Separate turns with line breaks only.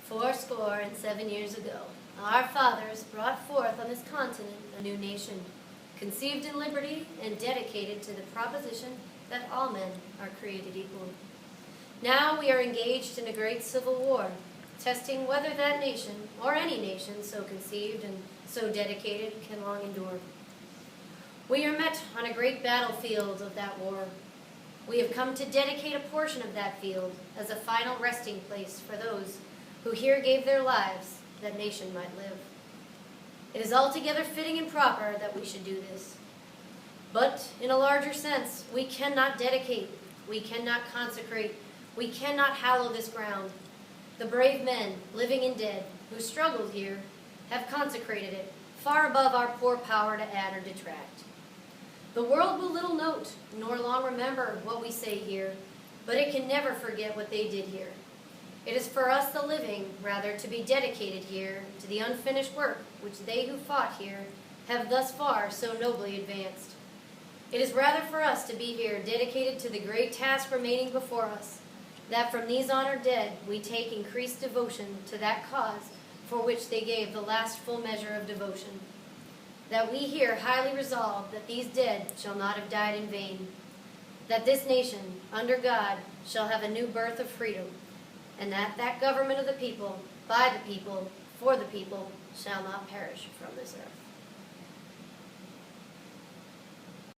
407 years ago, our fathers brought forth on this continent a new nation, conceived in liberty and dedicated to the proposition that all men are created equal. Now we are engaged in a great civil war, testing whether that nation, or any nation so conceived and so dedicated, can long endure. We are met on a great battlefield of that war. We have come to dedicate a portion of that field as a final resting place for those who here gave their lives that nation might live. It is altogether fitting and proper that we should do this. But in a larger sense, we cannot dedicate, we cannot consecrate, we cannot hallow this ground. The brave men, living and dead, who struggled here, have consecrated it, far above our poor power to add or detract. The world will little note, nor long remember what we say here, but it can never forget what they did here. It is for us the living, rather, to be dedicated here to the unfinished work which they who fought here have thus far so nobly advanced. It is rather for us to be here dedicated to the great task remaining before us, that from these honored dead we take increased devotion to that cause for which they gave the last full measure of devotion. That we here highly resolve that these dead shall not have died in vain, that this nation, under God, shall have a new birth of freedom, and that government of the people, by the people, for the people, shall not perish from this earth.